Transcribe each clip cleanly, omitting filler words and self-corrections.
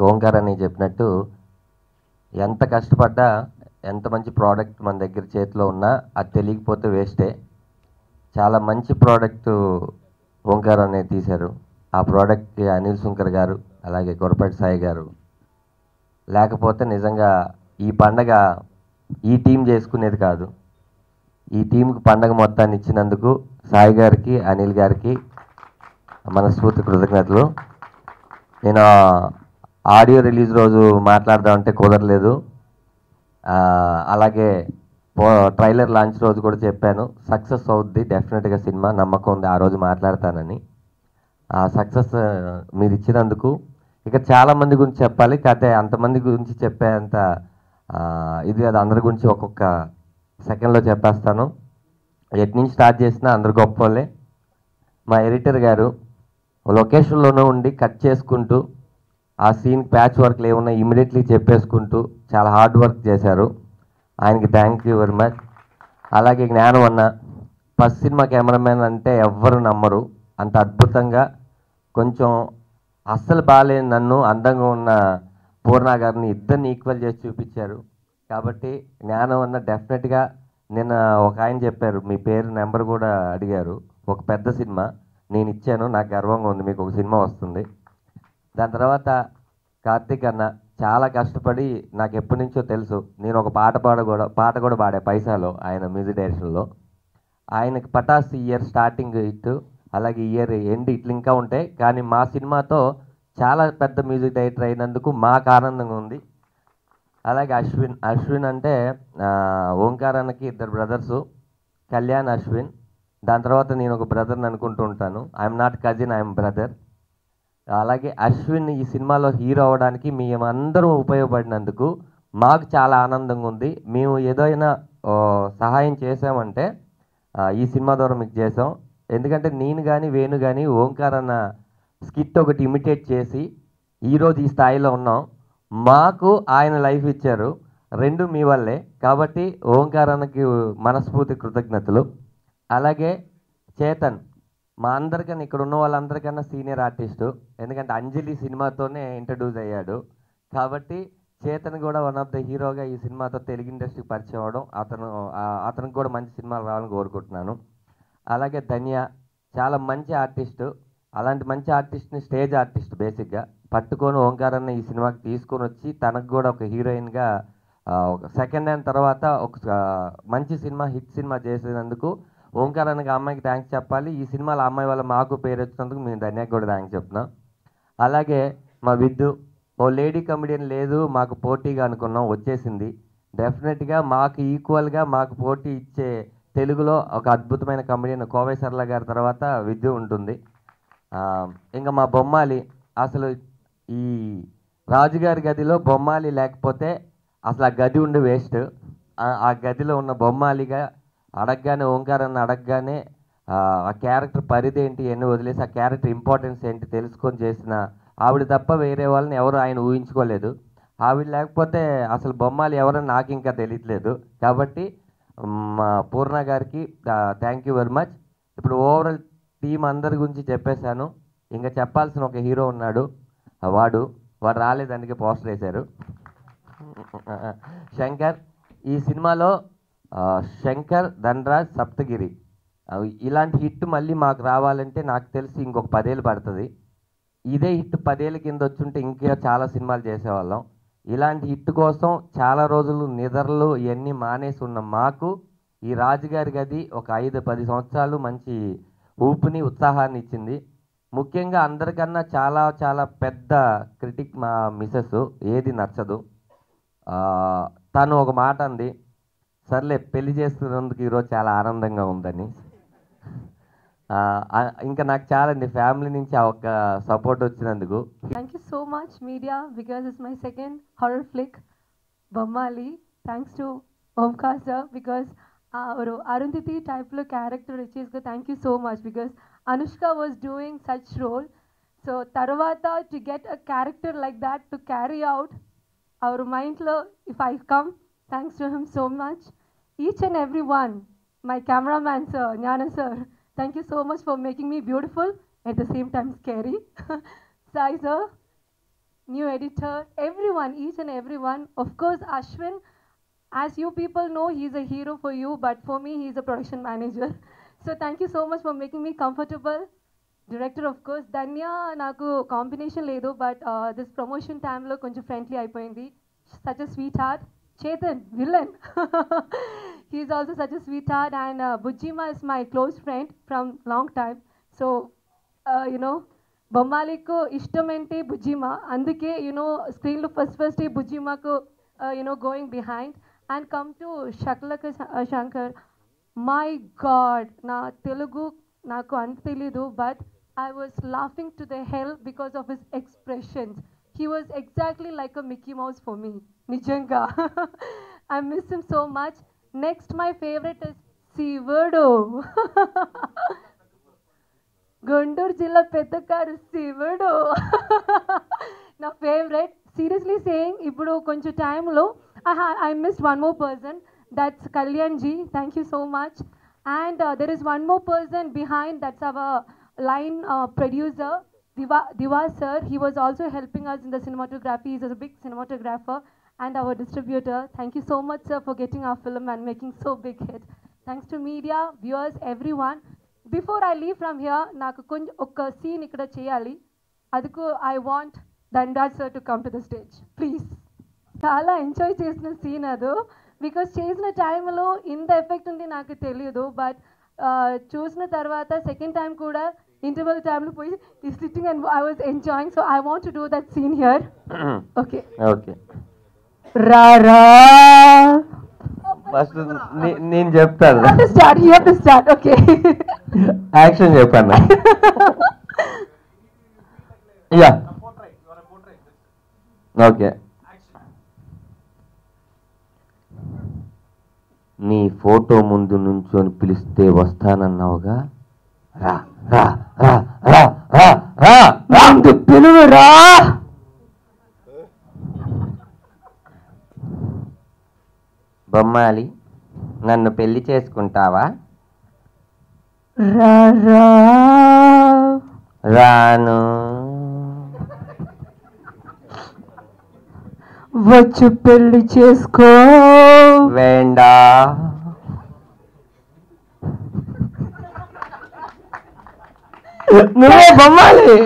ఇందాక ఓంకార్ అని చెప్పినట్టు ఎంత కష్టపడ్డా ఎంత మంచి ప్రోడక్ట్ మన దగ్గర చేతిలో ఉన్నా అది తెలియకపోతే వేస్టే. చాలా మంచి ప్రోడక్ట్ ఓంకార్ అనేది తీశారు. ఆ ప్రోడక్ట్కి అనిల్ శంకర్ గారు అలాగే గొరపాటి సాయి గారు లేకపోతే నిజంగా ఈ పండగ ఈ టీం చేసుకునేది కాదు. ఈ టీంకి పండగ మొత్తాన్ని ఇచ్చినందుకు సాయి గారికి అనిల్ గారికి మనస్ఫూర్తి కృతజ్ఞతలు. నేను ఆడియో రిలీజ్ రోజు మాట్లాడదామంటే కుదరలేదు. అలాగే ట్రైలర్ లాంచ్ రోజు కూడా చెప్పాను, సక్సెస్ అవుద్ది డెఫినెట్గా సినిమా, నమ్మకం ఉంది, ఆ రోజు మాట్లాడతానని. ఆ సక్సెస్ మీరు ఇచ్చినందుకు ఇక చాలామంది గురించి చెప్పాలి, కాకపోతే అంతమంది గురించి చెప్పేంత ఇది అది అందరి గురించి ఒక్కొక్క సెకండ్లో చెప్పేస్తాను. ఎటు నుంచి స్టార్ట్ చేసినా అందరు గొప్ప వాళ్ళే. మా ఎడిటర్ గారు లొకేషన్లోనూ ఉండి కట్ చేసుకుంటూ ఆ సీన్ ప్యాచ్ వర్క్లు ఏమున్నా ఇమీడియట్లీ చెప్పేసుకుంటూ చాలా హార్డ్ వర్క్ చేశారు. ఆయనకి థ్యాంక్ యూ వెరీ మచ్. అలాగే జ్ఞానం అన్న ఫస్ట్ సినిమా కెమెరామెన్ అంటే ఎవ్వరు నమ్మరు, అంత అద్భుతంగా కొంచెం అస్సలు బాగాలేని నన్ను అందంగా ఉన్న పూర్ణ గారిని ఇద్దరిని ఈక్వల్ చేసి చూపించారు. కాబట్టి జ్ఞానం అన్న డెఫినెట్గా నిన్న ఒక ఆయన చెప్పారు, మీ పేరు నెంబర్ కూడా అడిగారు. ఒక పెద్ద సినిమా నేను ఇచ్చాను, నాకు గర్వంగా ఉంది, మీకు ఒక సినిమా వస్తుంది. దాని తర్వాత కార్తీక్ అన్న చాలా కష్టపడి, నాకు ఎప్పటి నుంచో తెలుసు, నేను ఒక పాట కూడా పాడా పైసాలో ఆయన మ్యూజిక్ డైరెక్షన్లో. ఆయనకి పటాస్ ఇయర్ స్టార్టింగ్ హిట్, అలాగే ఇయర్ ఎండ్ ఇట్లు ఇంకా ఉంటాయి, కానీ మా సినిమాతో చాలా పెద్ద మ్యూజిక్ డైరెక్టర్ అయినందుకు మాకు ఆనందంగా ఉంది. అలాగే అశ్విన్ అంటే ఓంకార్ అన్నకి ఇద్దరు బ్రదర్సు, కళ్యాణ్ అశ్విన్. దాని తర్వాత నేను ఒక బ్రదర్ని అనుకుంటూ ఉంటాను, I'm not cousin, I'm brother. అలాగే అశ్విన్ ఈ సినిమాలో హీరో అవ్వడానికి మేమందరూ ఉపయోగపడినందుకు మాకు చాలా ఆనందంగా ఉంది. మేము ఏదైనా సహాయం చేసామంటే ఈ సినిమా ద్వారా మీకు చేసాం. ఎందుకంటే నేను కానీ వేణు కానీ ఓంకార్ అన్న స్కిట్ ఒకటి ఇమిటేట్ చేసి ఈరోజు ఈ స్థాయిలో ఉన్నాం. మాకు ఆయన లైఫ్ ఇచ్చారు, రెండు మీ వల్లే. కాబట్టి ఓంకార్ అన్నకి మనస్ఫూర్తి కృతజ్ఞతలు. అలాగే చేతన్ మా అందరికన్నా, ఇక్కడ ఉన్న వాళ్ళందరికన్నా సీనియర్ ఆర్టిస్టు, ఎందుకంటే అంజలి సినిమాతోనే ఇంట్రడ్యూస్ అయ్యాడు. కాబట్టి చేతన్ కూడా వన్ ఆఫ్ ద హీరోగా ఈ సినిమాతో తెలుగు ఇండస్ట్రీకి పరిచయం అవ్వడం, అతనికి కూడా మంచి సినిమాలు రావాలని కోరుకుంటున్నాను. అలాగే ధన్య చాలా మంచి ఆర్టిస్టు, అలాంటి మంచి ఆర్టిస్ట్ని స్టేజ్ ఆర్టిస్ట్ బేసిక్గా పట్టుకొని ఓంకార్ అన్న ఈ సినిమాకి తీసుకొని వచ్చి తనకు కూడా ఒక హీరోయిన్గా ఒక సెకండ్ హ్యాండ్ తర్వాత ఒక మంచి సినిమా హిట్ సినిమా చేసినందుకు ఓంకార్ అన్నకి అమ్మాయికి థ్యాంక్స్ చెప్పాలి. ఈ సినిమాలో అమ్మాయి వల్ల మాకు పేరు వచ్చినందుకు మేము ధన్యకి కూడా థ్యాంక్స్ చెప్తున్నాం. అలాగే మా విద్దు ఓ లేడీ కమెడియన్ లేదు మాకు పోటీగా అనుకున్నాం, వచ్చేసింది. డెఫినెట్గా మాకు ఈక్వల్గా మాకు పోటీ ఇచ్చే తెలుగులో ఒక అద్భుతమైన కమెడియన్ కోవై సరళ గారి తర్వాత విద్యు ఉంటుంది. ఇంకా మా బొమ్మాలి, అసలు ఈ రాజుగారి గదిలో బొమ్మాలి లేకపోతే అసలు ఆ గది ఉండి వేస్ట్. ఆ గదిలో ఉన్న బొమ్మాలిగా అడగగానే ఓంకార్ అన్న అడగగానే ఆ క్యారెక్టర్ పరిధి ఏంటి అన్నీ వదిలేసి ఆ క్యారెక్టర్ ఇంపార్టెన్స్ ఏంటి తెలుసుకొని చేసిన ఆవిడ తప్ప వేరే వాళ్ళని ఎవరు ఆయన ఊహించుకోలేదు. ఆవిడ లేకపోతే అసలు బొమ్మాలి ఎవరని నాకు ఇంకా తెలియట్లేదు. కాబట్టి మా పూర్ణ గారికి థ్యాంక్ యూ వెరీ మచ్. ఇప్పుడు ఓవరాల్ టీం అందరి గురించి చెప్పేశాను. ఇంకా చెప్పాల్సిన ఒక హీరో ఉన్నాడు, వాడు రాలేదు, అందుకే పోస్టర్ వేశారు, శంకర్. ఈ సినిమాలో శంకర్, ధనరాజ్, సప్తగిరి ఇలాంటి హిట్ మళ్ళీ మాకు రావాలంటే నాకు తెలిసి ఇంకొక 10 ఏళ్ళు పడుతుంది. ఇదే హిట్ 10 ఏళ్ళ కింద వచ్చుంటే ఇంకా చాలా సినిమాలు చేసేవాళ్ళం. ఇలాంటి హిట్ కోసం చాలా రోజులు నిద్రలు ఇవన్నీ మానేసి ఉన్న మాకు ఈ రాజుగారి గది ఒక 5-10 సంవత్సరాలు మంచి ఊపుని ఉత్సాహాన్ని ఇచ్చింది. ముఖ్యంగా అందరికన్నా చాలా చాలా పెద్ద క్రిటిక్ మా మిసెస్, ఏది నచ్చదు. తను ఒక మాట అంది, సర్లే పెళ్లి చేస్తున్నందుకు ఈరోజు చాలా ఆనందంగా ఉందని. ఇంకా నాకు చాలా అండి ఫ్యామిలీ నుంచి ఆ ఒక్క సపోర్ట్ వచ్చినందుకు. Thank you so much media, because it's my second horror flick Bommali. Thanks to Omkar sir, because ஒரு அருந்ததி டைப்ல கேரக்టర్ ఇచ్చేసి thank you so much, because Anushka was doing such role. So తర్వాత to get a character like that to carry out our mindలో if I come, thanks to him so much. Each and every one, my cameraman sir, Gnana sir, thank you so much for making me beautiful at the same time scary. Sai sir, new editor, everyone, each and everyone. Of course, Ashwin, as you people know, he's a hero for you, but for me, he's a production manager. So thank you so much for making me comfortable. Director, of course, Danya, naku combination ledu, but this promotion time lo konచెం friendly అయిపోయింది. Such a sweetheart. Chetan, villain. He's also such a sweetheart, and Bujima is my close friend from long time. So, బొమ్మాలికు ఇష్టమంటే బుజ్జిమా, అందుకే స్క్రీన్లో first బుజ్జిమాకు going behind. And come to Shakalaka Shankar, my god, నా తెలుగు నాకు అంత తెలీదు, but I was laughing to the hell because of his expressions. He was exactly like a Mickey Mouse for me. Nijanga. I miss him so much. Next, my favorite is Sivudu. Guntur Jilla Pettakaru Sivudu. Na favorite. Seriously saying, ఇప్పుడు కొంచెం టైంలో I missed one more person. That's Kalyan ji. Thank you so much. And there is one more person behind. That's our line producer. Diva sir, he was also helping us in the cinematography. He's a big cinematographer, and our distributor. Thank you so much, sir, for getting our film and making so big hit. Thanks to media, viewers, everyone. Before I leave from here, నాకు కొంచెం ఒక scene ఇక్కడ చేయాలి. అందుకు I want Dhanraj sir to come to the stage, please. చాలా enjoy చేసిన scene అది, because చేసిన టైంలో ఇంత ఎఫెక్ట్ ఉంది నాకు తెలియదు, బట్ చూసిన తర్వాత సెకండ్ టైం కూడా interval time lo poi is sitting and I was enjoying, so I want to do that scene here. Okay rara first నేను చెప్తాను. You have to start. Okay. Action చెప్పాను. Yeah okay. నీ photo ముందు నుంచొని పిలిస్తే వస్తానన్నావుగా, రా రా రా రా రా రా ముందు పిలువురా. బొమ్మాలి, నన్ను పెళ్లి చేసుకుంటావా? రా రా రాను. వచ్చి పెళ్లి చేసుకో. వేండా. నువ్వే బొమ్మాలి.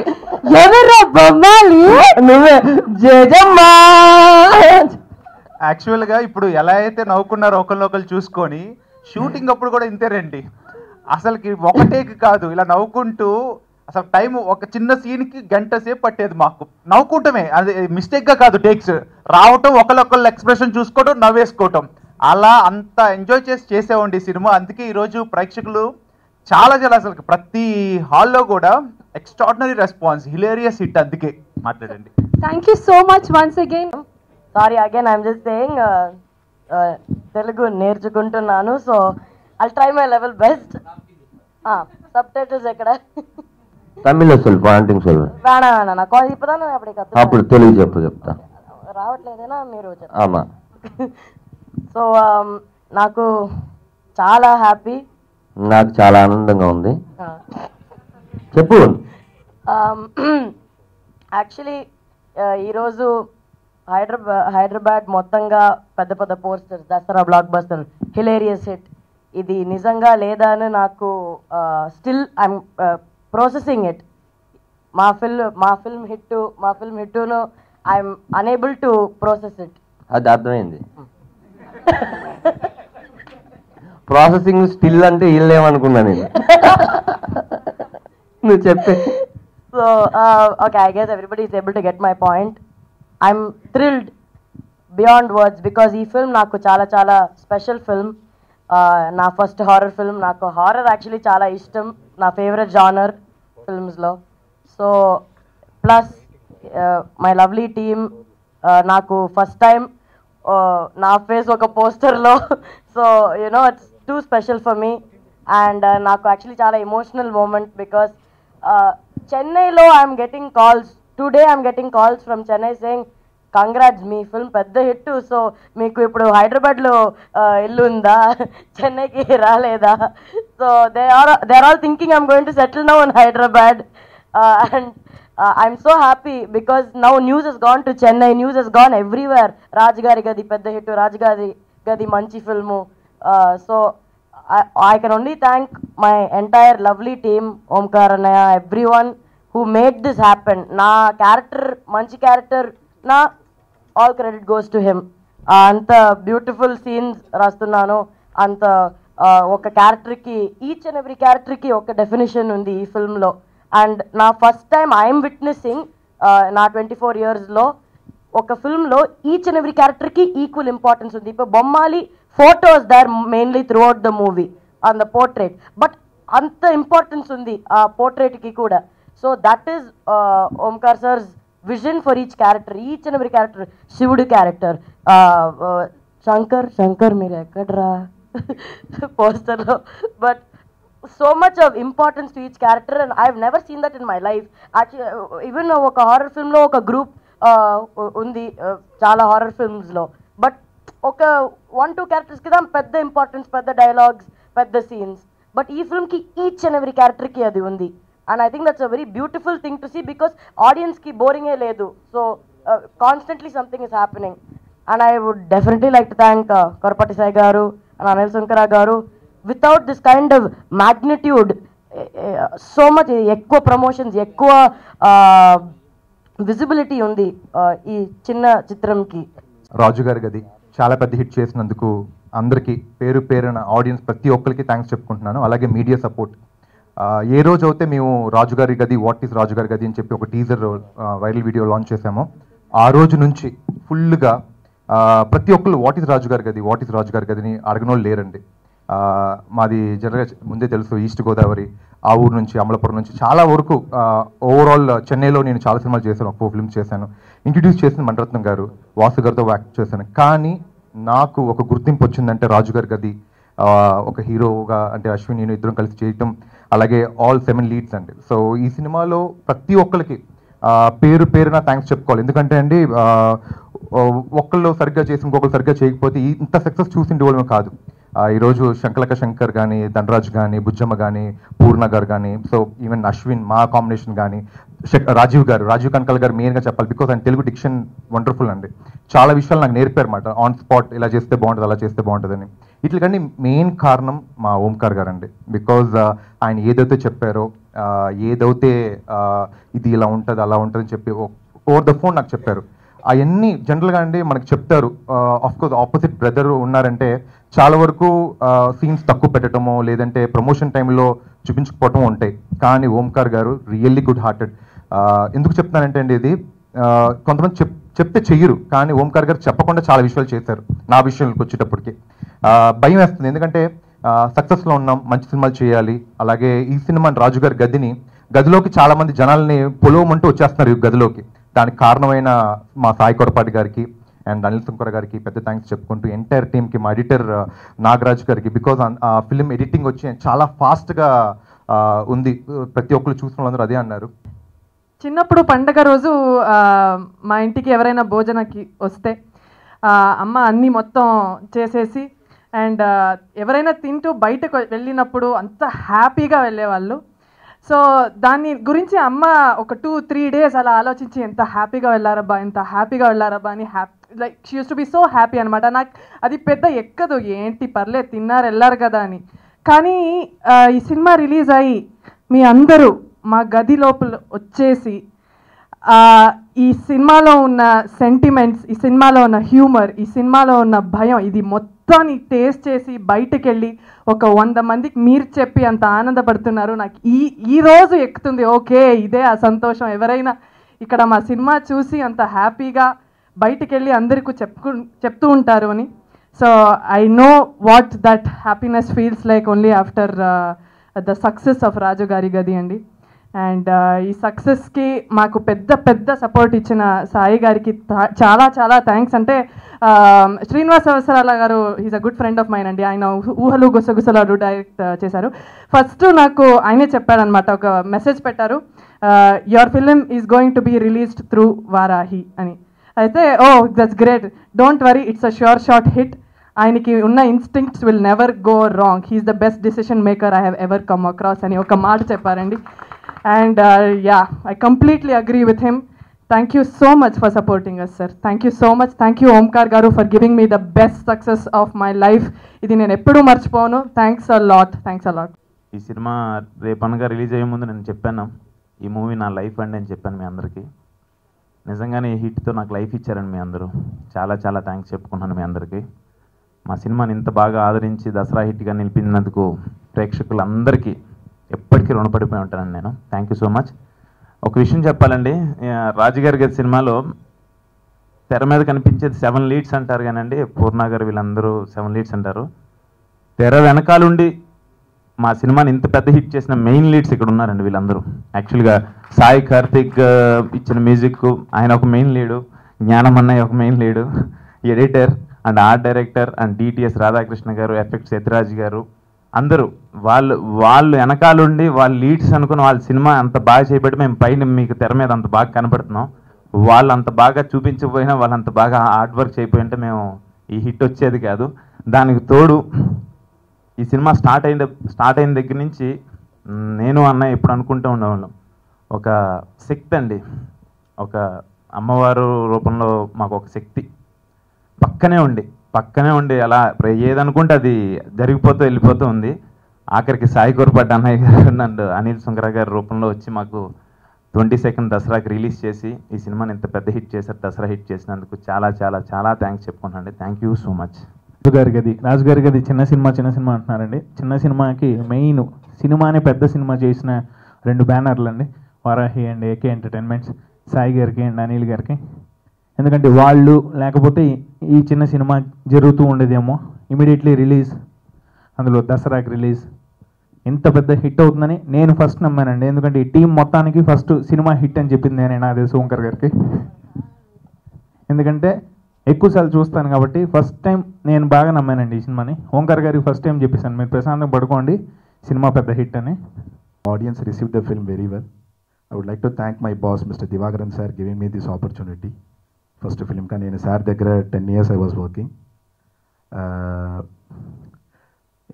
ఎవరా బొమ్మాలి? నువ్వే జేజమ్మా. యాక్చువల్గా ఇప్పుడు ఎలా అయితే నవ్వుకున్నారో ఒకరినొకరు చూసుకొని, షూటింగ్ అప్పుడు కూడా ఇంతే రండి. అసలుకి ఒకటేకి కాదు, ఇలా నవ్వుకుంటూ అసలు టైం ఒక చిన్న సీన్కి గంట సేపు పట్టేది మాకు. నవ్వుకుంటమే, అది మిస్టేక్గా కాదు, టేక్స్ రావటం, ఒకళ్ళొకళ్ళు ఎక్స్ప్రెషన్ చూసుకోవటం, నవ్వేసుకోవటం, అలా అంత ఎంజాయ్ చేసేవండి సినిమా. అందుకే ఈరోజు ప్రేక్షకులు చాలా అసలు ప్రతి హాల్లో కూడా ఎక్స్ట్రాడినరీ రెస్పాన్స్, హిలేరియస్ హిట్. అందుకే మాట్లాడండి. Thank you so much once again. Sorry again, I'm just saying Telugu నేర్చుకుంటున్నాను, so I'll try my level best. Subtitles ఎక్కడ? తమిళ சொல், பாண்டிங் சொல். வேணா வேணா, நான் கால் இப்பதான் நான் அப்படி கத்து. అప్పుడు తెలుగు చెప్పు, చెప్తా. రావట్లేదేనా మీరు? ఆమా. సో నాకు చాలా హ్యాపీ. నాకు చాలా ఆనందంగా ఉంది. చెప్పు. యాక్చువల్లీ ఈరోజు హైదరాబాద్ మొత్తంగా పెద్ద పెద్ద posters, Dasara blockbuster, hilarious hit, ఇది నిజంగా లేదా అని నాకు స్టిల్ ఐఎమ్ ప్రాసెసింగ్ ఇట్. మా ఫిల్మ్ హిట్టును I'm unable to process it. అది అర్థమైంది. ప్రాసెసింగ్ స్టిల్ అంటే వీళ్ళేమనుకున్నా నేను. నువ్వు చెప్పే. So okay, I guess everybody is able to get my point. I'm thrilled beyond words because ఈ ఫిల్మ్ నాకు చాలా చాలా స్పెషల్ ఫిల్మ్. నా ఫస్ట్ హారర్ ఫిల్మ్. నాకు హారర్ యాక్చువల్లీ చాలా ఇష్టం, నా ఫేవరెట్ జానర్ ఫిల్మ్స్లో. So plus my lovely team, నాకు ఫస్ట్ టైం నా ఫేస్ ఒక పోస్టర్లో, so you know it's too special for me. And నాకు యాక్చువల్లీ చాలా ఎమోషనల్ మూమెంట్ బికాస్ చెన్నైలో I'm getting calls, today I'm getting calls from Chennai saying congrats, మీ film పెద్ద hit, so మీకు ఇప్పుడు హైదరాబాద్లో ఇల్లు ఉందా, చెన్నైకి రాలేదా? So they are all thinking I'm going to settle now in Hyderabad. And I'm so happy because now news has gone to Chennai, news has gone everywhere. Rajgari Gadi Pedda hit, Rajgari Gadi manchi filmu. So I can only thank my entire lovely team, Omkar Annaya, everyone who made this happen. Na character, manchi character, na all credit goes to him. Anta beautiful scenes rastunnanu, anta oka character ki, each and every character ki oka definition undi ee film lo. And నా first time I'm witnessing నా 24 yearsలో ఒక ఫిల్మ్లో each and every క్యారెక్టర్కి equal importance ఉంది. ఇప్పుడు Bommali photos there mainly throughout the movie on the portrait, but అంత importance ఉంది ఆ పోర్ట్రేట్కి కూడా. So that is Omkar sir's vision for each character, each and every character. శివుడు క్యారెక్టర్, శంకర్ మీరు ఎక్కడరా పోస్టర్లో, but so much of importance to each character and I've never seen that in my life. Actually, even oka horror film lo oka group undi chaala horror films lo, but oka 1-2 characters ki dam pedda importance, pedda dialogues, pedda scenes, but ee film ki each and every character ki adi undi. And I think that's a very beautiful thing to see because audience ki boring e ledu, so constantly something is happening. And I would definitely like to thank Korapati Sai garu and Anil Sankara garu. Without this kind of magnitude, so much ఎక్కువ promotions, ఎక్కువ visibility ఉంది ఈ చిన్న చిత్రంకి. రాజు గారి గది చాలా పెద్ద hit చేసినందుకు అందరికీ పేరు పేరున ఆడియన్స్ ప్రతి ఒక్కరికి థ్యాంక్స్ చెప్పుకుంటున్నాను. అలాగే మీడియా సపోర్ట్. ఏ రోజు అయితే మేము రాజు గారి గది, వాట్ ఈస్ రాజు గారి గది అని చెప్పి ఒక టీజర్ వైరల్ వీడియో లాంచ్ చేసామో ఆ రోజు నుంచి ఫుల్గా ప్రతి ఒక్కరు వాట్ ఈస్ రాజు గారి గది, వాట్ ఈస్ రాజు గారి గదిని అడగనోళ్ళు లేరండి. మాది జనరల్గా ముందే తెలుసు, ఈస్ట్ గోదావరి, ఆ ఊరు నుంచి అమలాపురం నుంచి చాలా వరకు ఓవరాల్ చెన్నైలో నేను చాలా సినిమాలు చేశాను, 4 ఫిల్మ్స్ చేశాను. ఇంట్రడ్యూస్ చేసిన మణిరత్నం గారు, వాసు గారితో యాక్ట్ చేశాను. కానీ నాకు ఒక గుర్తింపు వచ్చిందంటే రాజు గారి గది ఒక హీరోగా అంటే అశ్విన్ నేను ఇద్దరం కలిసి చేయటం, అలాగే ఆల్ 7 లీడ్స్ అండి. సో ఈ సినిమాలో ప్రతి ఒక్కరికి పేరు పేరున థ్యాంక్స్ చెప్పుకోవాలి. ఎందుకంటే అండి ఒక్కళ్ళు సరిగ్గా చేసి ఇంకొకరు సరిగ్గా చేయకపోతే ఇంత సక్సెస్ చూసిండేవాళ్ళమే కాదు. ఈరోజు శంకలక శంకర్ కానీ, ధనరాజ్ కానీ, బుజ్జమ్మ కానీ, పూర్ణ గారు కానీ, సో ఈవెన్ అశ్విన్ మా కాంబినేషన్ కానీ, రాజీవ్ కనకల్ గారు మెయిన్గా చెప్పాలి. బికాస్ ఆయన తెలుగు డిక్షన్ వండర్ఫుల్ అండి. చాలా విషయాలు నాకు నేర్పారు అన్నమాట. ఆన్ స్పాట్ ఇలా చేస్తే బాగుంటుంది, అలా చేస్తే బాగుంటుందని. వీటికండి మెయిన్ కారణం మా ఓంకార్ గారు అండి. బికాజ్ ఆయన ఏదైతే చెప్పారో, ఏదైతే ఇది ఇలా ఉంటుంది అలా ఉంటుందని చెప్పి ఓవర్ ద ఫోన్ నాకు చెప్పారు. అవన్నీ జనరల్గా అండి మనకు చెప్తారు. ఆఫ్కోర్స్ ఆపోజిట్ బ్రదర్ ఉన్నారంటే చాలా వరకు సీన్స్ తక్కువ పెట్టడమో లేదంటే ప్రమోషన్ టైంలో చూపించకపోవటమో ఉంటాయి. కానీ ఓంకార్ గారు రియల్లీ గుడ్ హార్టెడ్. ఎందుకు చెప్తానంటే అండి ఇది కొంతమంది చెప్తే చెయ్యరు, కానీ ఓంకార్ గారు చెప్పకుండా చాలా విషయాలు చేశారు. నా విషయంలోకి వచ్చేటప్పటికి భయం వేస్తుంది. ఎందుకంటే సక్సెస్లో ఉన్నాం, మంచి సినిమాలు చేయాలి. అలాగే ఈ సినిమా రాజు గారి గదిలోకి చాలా మంది జనాల్ని పొలవమంటూ వచ్చేస్తున్నారు ఈ గదిలోకి. దానికి కారణమైన మా సాయి కొరపాటి గారికి అండ్ అనిల్ సుంకర్ గారికి పెద్ద థ్యాంక్స్ చెప్పుకుంటూ ఎంటైర్ టీమ్కి, మా ఎడిటర్ నాగరాజ్ గారికి. బికాజ్ ఆ ఫిలిం ఎడిటింగ్ వచ్చి చాలా ఫాస్ట్గా ఉంది. ప్రతి ఒక్కరు చూసిన వాళ్ళందరూ అదే అన్నారు. చిన్నప్పుడు పండగ రోజు మా ఇంటికి ఎవరైనా భోజనకి వస్తే అమ్మ అన్నీ మొత్తం చేసేసి అండ్ ఎవరైనా తింటూ బయటకు వెళ్ళినప్పుడు అంత హ్యాపీగా వెళ్ళేవాళ్ళు. సో దాని గురించి అమ్మ ఒక 2-3 days అలా ఆలోచించి ఎంత హ్యాపీగా వెళ్ళారబ్బా, ఎంత హ్యాపీగా వెళ్ళారబ్బా అని like she use to be so happy అనమాట. నాకు అది పెద్ద ఎక్కదు, ఏంటి పర్లేదు తిన్నారు వెళ్ళారు కదా అని. కానీ ఈ సినిమా రిలీజ్ అయ్యి మీ అందరూ మా గది లోపల వచ్చేసి ఈ సినిమాలో ఉన్న సెంటిమెంట్స్, ఈ సినిమాలో ఉన్న హ్యూమర్, ఈ సినిమాలో ఉన్న భయం, ఇది మొత్తాన్ని టేస్ట్ చేసి బయటకు వెళ్ళి ఒక 100 మందికి మీరు చెప్పి అంత ఆనందపడుతున్నారు. నాకు ఈ రోజు ఎక్కుతుంది. ఓకే, ఇదే ఆ సంతోషం. ఎవరైనా ఇక్కడ మా సినిమా చూసి అంత హ్యాపీగా బయటకు వెళ్ళి అందరికీ చెప్తూ ఉంటారు అని. So I know what that happiness feels like only after the success of Raju Gari Gadhi అండి. అండ్ ఈ సక్సెస్కి మాకు పెద్ద సపోర్ట్ ఇచ్చిన సాయి గారికి చాలా చాలా థ్యాంక్స్. అంటే Srinivas Avasarala garu is a good friend of mine అండి. ఆయన ఊహలు గుసగుసలాడు డైరెక్ట్ చేశారు. ఫస్ట్ నాకు ఆయనే చెప్పారనమాట, ఒక మెసేజ్ పెట్టారు, your film is going to be released through Varahi అని. అయితే oh that's great, don't worry, it's a sure short hit. ఆయనకి ఉన్న instincts will never go wrong, he's the best decision maker I have ever come across అని ఒక మాట చెప్పారండి. And yeah, I completely agree with him. Thank you so much for supporting us, sir. Thank you so much. Thank you, Omkar Garu, for giving me the best success of my life. ఇది నేను ఎప్పుడూ మర్చిపోను. Thanks a lot. ఈ cinema రేపనగా release అయ్యే ముందు నేను చెప్పాను, ఈ మూవీ నా లైఫ్ అండి అని చెప్పాను మీ అందరికీ. నిజంగానే ఈ హిట్తో నాకు లైఫ్ ఇచ్చారండి మీ అందరూ. చాలా చాలా థ్యాంక్స్ చెప్పుకున్నాను మీ అందరికీ. మా సినిమాని ఇంత బాగా ఆదరించి దసరా హిట్గా నిలిపినందుకు ప్రేక్షకులందరికీ ఎప్పటికీ రుణపడిపోయి ఉంటానండి నేను. Thank you so much. ఒక విషయం చెప్పాలండి, రాజుగారి గారి సినిమాలో తెర మీద కనిపించేది 7 లీడ్స్ అంటారు కానండి, పూర్ణ గారు వీళ్ళందరూ 7 లీడ్స్ అంటారు. తెర వెనకాలుండి మా సినిమాని ఇంత పెద్ద హిట్ చేసిన మెయిన్ లీడ్స్ ఇక్కడ ఉన్నారండి వీళ్ళందరూ. యాక్చువల్గా సాయి కార్తిక్ ఇచ్చిన మ్యూజిక్ ఆయన ఒక మెయిన్ లీడు, జ్ఞానం అన్నయ్య ఒక main lead, editor and art director and DTS Radhakrishna గారు, ఎఫెక్ట్స్ యతిరాజ్ గారు, అందరూ వాళ్ళు వెనకాలండి వాళ్ళు లీడ్స్ అనుకుని వాళ్ళ సినిమా అంత బాగా చేయబట్టి మేము పైన మీకు తెర మీద అంత బాగా కనపడుతున్నాం. వాళ్ళు అంత బాగా చూపించకపోయినా వాళ్ళు అంత బాగా హార్డ్ వర్క్ చేయపోయి ఉంటే మేము ఈ హిట్ వచ్చేది కాదు. దానికి తోడు ఈ సినిమా స్టార్ట్ అయిన దగ్గర నుంచి నేను అన్నయ్య ఎప్పుడు అనుకుంటూ ఉండేవాళ్ళం, ఒక శక్తి అండి, ఒక అమ్మవారు రూపంలో మాకు ఒక శక్తి పక్కనే ఉండి అలా ఏదనుకుంటే అది జరిగిపోతూ వెళ్ళిపోతూ ఉంది. ఆఖరికి సాయి కోరపాటి అన్నయ్య గారు అండ్ అనిల్ సుంకర గారి రూపంలో వచ్చి మాకు 22nd దసరాకి రిలీజ్ చేసి ఈ సినిమాని ఇంత పెద్ద హిట్ చేశారు. దసరా హిట్ చేసినందుకు చాలా చాలా చాలా థ్యాంక్స్ చెప్పుకుంటానండి. Thank you so much. Rajugari Gadhi చిన్న సినిమా అంటున్నారండి. చిన్న సినిమాకి మెయిన్ సినిమానే పెద్ద సినిమా చేసిన 2 బ్యానర్లు అండి, Varahi and AK entertainments, Sai గారికి అండ్ అనిల్ గారికి. ఎందుకంటే వాళ్ళు లేకపోతే ఈ చిన్న సినిమా జరుగుతూ ఉండేదేమో. ఇమీడియట్లీ రిలీజ్, అందులో దసరాకి రిలీజ్, ఇంత పెద్ద హిట్ అవుతుందని నేను ఫస్ట్ నమ్మానండి. ఎందుకంటే ఈ టీం మొత్తానికి ఫస్ట్ సినిమా హిట్ అని చెప్పింది నేనే, నాకు తెలుసు ఓంకర్ గారికి. ఎందుకంటే ఎక్కువసార్లు చూస్తాను కాబట్టి ఫస్ట్ టైం నేను బాగా నమ్మానండి ఈ సినిమాని. ఓంకర్ గారికి ఫస్ట్ టైం చెప్పేసాను, మీరు ప్రశాంతంగా పడుకోండి, సినిమా పెద్ద హిట్ అని. Audience received the film very well. I would like to thank my boss, Mr. Divagaran sir, giving me this opportunity. First film ka nenu sir daggara 10 years I was working.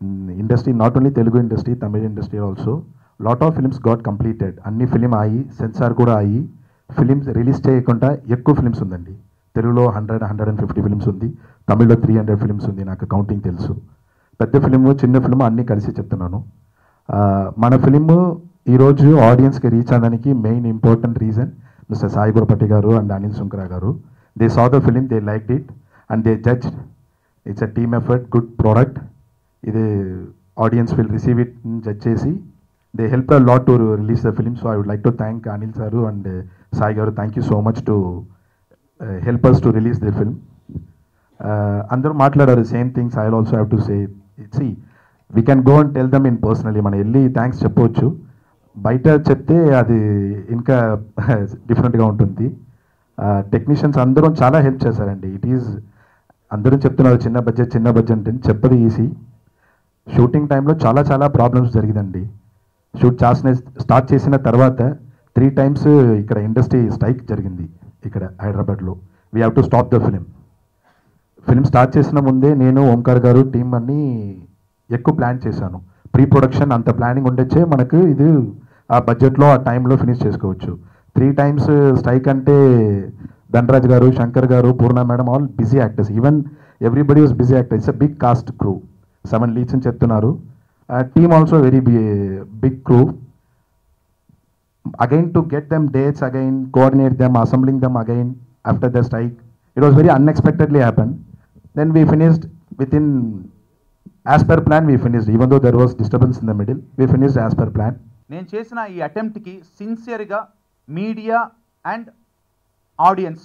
In industry, not only Telugu industry, Tamil industry also, lot of films got completed. Anni film ayi, censor kuda ayi, films release cheyakunda ekku films undandi. Telugulo 100-150 films undi, Tamil lo 300 films undi, నాకు counting తెలుసు. పెద్ద film చిన్న film అన్నీ కలిసి చెప్తున్నాను. మన film ఈరోజు ఆడియన్స్కి రీచ్ అవ్వడానికి main important reason mister Sai Gurapatti గారు అండ్ అనిల్ సుంకర గారు. They saw the film, they liked it and they judged. It's a team effort, good product. ఇది audience will receive it judge చేసి they help a lot to release the film. So I would like to thank Anil sir and Sai గారు. Thank you so much to help us to release the film. అందరూ మాట్లాడారు same things, I also have to say. C we can go and tell them in personally, మనం వెళ్ళి thanks చెప్పవచ్చు. బయట చెప్తే అది ఇంకా డిఫరెంట్గా ఉంటుంది. టెక్నీషియన్స్ అందరూ చాలా హెల్ప్ చేశారండి. ఇట్ ఈజ్ అందరూ చెప్తున్నారు చిన్న బడ్జెట్ అంటే చెప్పది ఈజీ. షూటింగ్ టైంలో చాలా చాలా ప్రాబ్లమ్స్ జరిగిందండి. షూట్ స్టార్ట్ చేసిన తర్వాత 3 times ఇక్కడ ఇండస్ట్రీ స్ట్రైక్ జరిగింది ఇక్కడ హైదరాబాద్లో. We have to stop the film start చేసిన ముందే నేను ఓంకార్ గారు టీమ్ అన్నీ ఎక్కువ ప్లాన్ చేశాను. ప్రీ ప్రొడక్షన్ అంత ప్లానింగ్ ఉండొచ్చే మనకు ఇది ఆ బడ్జెట్లో ఆ టైంలో ఫినిష్ చేసుకోవచ్చు. 3 times స్ట్రైక్ అంటే ధనరాజ్ గారు, శంకర్ గారు, Purna madam, all busy actors. Even everybody was busy actors. It's a big cast crew. 7 leads అని చెప్తున్నారు. Team also very big crew. Again to get them dates, again coordinate them, assembling them again after the strike. It was very unexpectedly happened. Then we finished within, as per plan we finished. Even though there was disturbance in the middle, we finished as per plan. నేను చేసిన ఈ అటెంప్ట్కి సిన్సియర్గా media and audience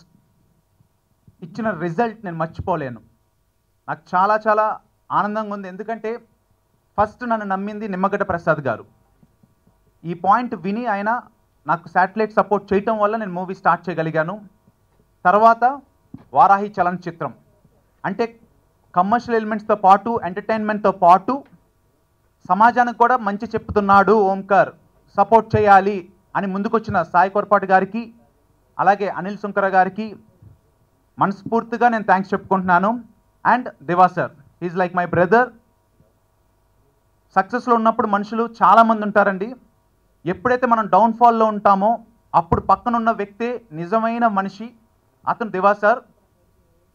ఇచ్చిన result నేను మర్చిపోలేను. నాకు చాలా చాలా ఆనందంగా ఉంది. ఎందుకంటే ఫస్ట్ నన్ను నమ్మింది నిమ్మగడ్డ ప్రసాద్ గారు. ఈ పాయింట్ విని ఆయన నాకు శాటిలైట్ సపోర్ట్ చేయటం వల్ల నేను మూవీ స్టార్ట్ చేయగలిగాను. తర్వాత వారాహి చలనచిత్రం అంటే కమర్షియల్ ఎలిమెంట్స్తో పాటు ఎంటర్టైన్మెంట్తో పాటు సమాజానికి కూడా మంచి చెప్తున్నాడు ఓంకార్, సపోర్ట్ చేయాలి అని ముందుకొచ్చిన సాయి కోరపాటి గారికి అలాగే అనిల్ సుంకర గారికి మనస్ఫూర్తిగా నేను థ్యాంక్స్ చెప్పుకుంటున్నాను. And Diva sir, is like my brother. సక్సెస్లో ఉన్నప్పుడు మనుషులు చాలామంది ఉంటారండి. ఎప్పుడైతే మనం డౌన్ఫాల్లో ఉంటామో అప్పుడు పక్కనున్న వ్యక్తే నిజమైన మనిషి. అతను దివా సార్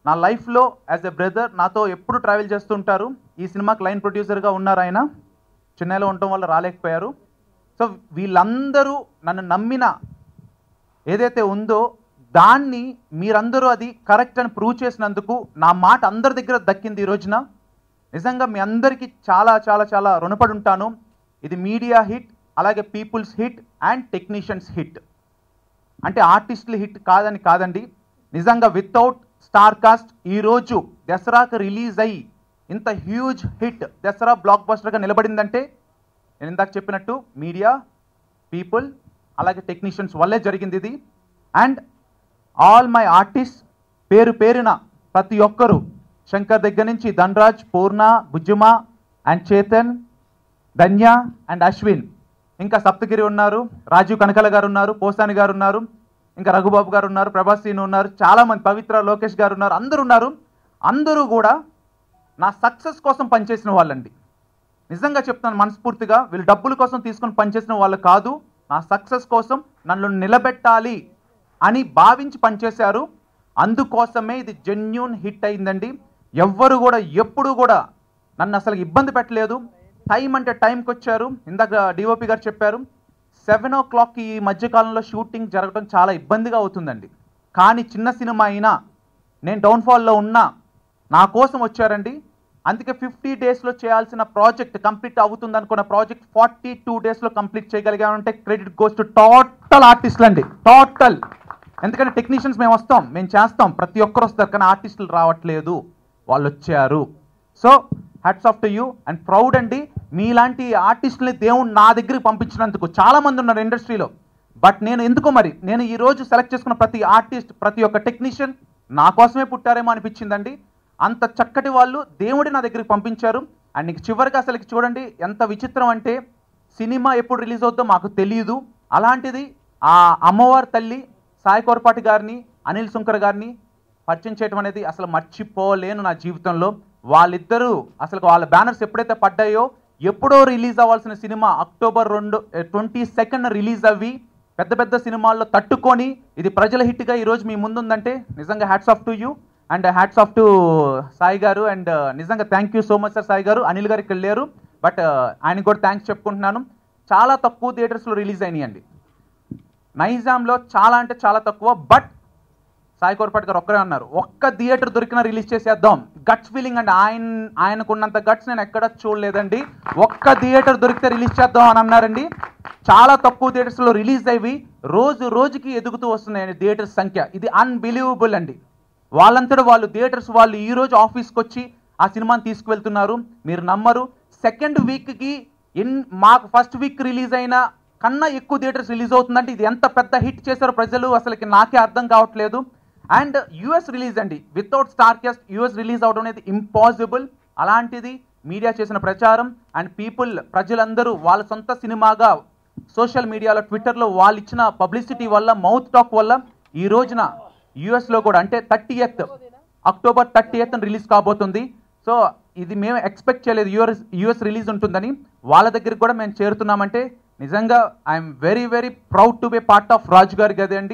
నా లైఫ్లో యాజ్ ఎ బ్రదర్ నాతో ఎప్పుడు ట్రావెల్ చేస్తుంటారు. ఈ సినిమాకి లైన్ ప్రొడ్యూసర్గా ఉన్నారు. ఆయన చెన్నైలో ఉండటం వల్ల రాలేకపోయారు. సో వీళ్ళందరూ నన్ను నమ్మిన ఏదైతే ఉందో దాన్ని మీరందరూ అది కరెక్ట్ అని ప్రూవ్ చేసినందుకు నా మాట అందరి దగ్గర దక్కింది ఈ రోజున. నిజంగా మీ అందరికీ చాలా చాలా చాలా రుణపడి ఉంటాను. ఇది మీడియా హిట్, అలాగే peoples hit and technicians hit. అంటే ఆర్టిస్టుల హిట్ కాదండి. నిజంగా వితౌట్ స్టార్ కాస్ట్ ఈరోజు దసరాకు రిలీజ్ అయ్యి ఇంత హ్యూజ్ హిట్ దసరా బ్లాక్ బస్టర్గా నిలబడిందంటే నేను ఇందాక చెప్పినట్టు మీడియా, పీపుల్, అలాగే టెక్నీషియన్స్ వల్లే జరిగింది ఇది. అండ్ ఆల్ మై ఆర్టిస్ట్ పేరు పేరున ప్రతి ఒక్కరు, శంకర్ దగ్గర నుంచి ధన్రాజ్, పూర్ణ, బుజ్జుమ అండ్ చేతన్, ధన్య అండ్ అశ్విన్, ఇంకా సప్తగిరి ఉన్నారు, రాజీవ్ కనకల గారు ఉన్నారు, పోసాని గారు ఉన్నారు, ఇంకా రఘుబాబు గారు ఉన్నారు, ప్రభాస్ సీన్ ఉన్నారు, చాలామంది, పవిత్ర, లోకేష్ గారు ఉన్నారు, అందరూ ఉన్నారు. అందరూ కూడా నా సక్సెస్ కోసం పనిచేసిన వాళ్ళండి. నిజంగా చెప్తాను మనస్ఫూర్తిగా, వీళ్ళు డబ్బుల కోసం తీసుకొని పనిచేసిన వాళ్ళు కాదు. నా సక్సెస్ కోసం నన్ను నిలబెట్టాలి అని భావించి పనిచేశారు. అందుకోసమే ఇది జెన్యూన్ హిట్ అయిందండి. ఎవ్వరు కూడా ఎప్పుడు కూడా నన్ను అసలు ఇబ్బంది పెట్టలేదు. టైం అంటే టైంకి వచ్చారు. ఇందాక డిఓపి గారు చెప్పారు 7 o'clock ఈ మధ్యకాలంలో షూటింగ్ జరగడం చాలా ఇబ్బందిగా అవుతుందండి. కానీ చిన్న సినిమా అయినా నేను డౌన్ఫాల్లో ఉన్నా నా కోసం వచ్చారండి. అందుకే 50 daysలో చేయాల్సిన ప్రాజెక్ట్ కంప్లీట్ అవుతుంది అనుకున్న ప్రాజెక్ట్ 42 daysలో కంప్లీట్ చేయగలిగామంటే క్రెడిట్ గోస్ టు టోటల్ ఆర్టిస్టులు అండి, టోటల్. ఎందుకంటే టెక్నీషియన్స్ మేము వస్తాం, మేము చేస్తాం, ప్రతి ఒక్కరు వస్తారు, కానీ ఆర్టిస్టులు రావట్లేదు, వాళ్ళు వచ్చారు. So hats off to you and proud అండి. మీలాంటి ఆర్టిస్టులని దేవుడు నా దగ్గరికి పంపించినందుకు. చాలామంది ఉన్నారు ఇండస్ట్రీలో, బట్ నేను ఎందుకో మరి నేను ఈరోజు సెలెక్ట్ చేసుకున్న ప్రతి ఆర్టిస్ట్, ప్రతి ఒక్క టెక్నీషియన్ నా కోసమే పుట్టారేమో అనిపించిందండి. అంత చక్కటి వాళ్ళు దేవుడి నా దగ్గరికి పంపించారు. అండ్ నీకు చివరిగా అసలు చూడండి ఎంత విచిత్రం అంటే, సినిమా ఎప్పుడు రిలీజ్ అవుతుందో మాకు తెలియదు. అలాంటిది ఆ అమ్మవారి తల్లి సాయి కోరపాటి గారిని, అనిల్ సుంకర్ గారిని పరిచయం చేయడం అనేది అసలు మర్చిపోలేను నా జీవితంలో. వాళ్ళిద్దరూ అసలు వాళ్ళ బ్యానర్స్ ఎప్పుడైతే పడ్డాయో, ఎప్పుడో రిలీజ్ అవ్వాల్సిన సినిమా October 22 రిలీజ్ అవ్వి పెద్ద పెద్ద సినిమాల్లో తట్టుకొని ఇది ప్రజల హిట్గా ఈరోజు మీ ముందుందంటే నిజంగా hats off to you and hats off to Sai గారు. అండ్ నిజంగా thank you so much sir. Sai గారు అనిల్ గారికి వెళ్ళారు, బట్ ఆయనకు కూడా థ్యాంక్స్ చెప్పుకుంటున్నాను. చాలా తక్కువ థియేటర్స్లో రిలీజ్ అయినాయండి. నైజాంలో చాలా అంటే చాలా తక్కువ, బట్ సాయి కోరపాటి గారు ఒక్కరే అన్నారు, ఒక్క థియేటర్ దొరికినా రిలీజ్ చేసేద్దాం. గట్స్ ఫీలింగ్ అండి, ఆయనకున్నంత గట్స్ నేను ఎక్కడ చూడలేదండి. ఒక్క థియేటర్ దొరికితే రిలీజ్ చేద్దాం అని అన్నారండి. చాలా తక్కువ థియేటర్స్లో రిలీజ్ అయ్యి రోజు రోజుకి ఎదుగుతూ వస్తున్నాయండి థియేటర్స్ సంఖ్య. ఇది అన్బిలీవబుల్ అండి. వాళ్ళంతటా వాళ్ళు థియేటర్స్ వాళ్ళు ఈరోజు ఆఫీస్కి వచ్చి ఆ సినిమాని తీసుకువెళ్తున్నారు. మీరు నమ్మరు, సెకండ్ వీక్కి మాకు ఫస్ట్ వీక్ రిలీజ్ అయిన కన్నా ఎక్కువ థియేటర్స్ రిలీజ్ అవుతుందంటే ఇది ఎంత పెద్ద హిట్ చేశారో ప్రజలు అసలుకి నాకే అర్థం కావట్లేదు. అండ్ యుఎస్ రిలీజ్ అండి, without star cast US release అవడం అనేది ఇంపాసిబుల్. అలాంటిది మీడియా చేసిన ప్రచారం అండ్ పీపుల్, ప్రజలందరూ వాళ్ళ సొంత సినిమాగా సోషల్ మీడియాలో, ట్విట్టర్లో వాళ్ళు ఇచ్చిన పబ్లిసిటీ వల్ల, మౌత్ టాక్ వల్ల ఈ రోజున యుఎస్లో కూడా అంటే October 30th రిలీజ్ కాబోతుంది. సో ఇది మేము ఎక్స్పెక్ట్ చేయలేదు యుఎస్ రిలీజ్ ఉంటుందని. వాళ్ళ దగ్గరికి కూడా మేము చేరుతున్నామంటే నిజంగా I'm very very proud to be part of Raju Gari Gadhi అండి.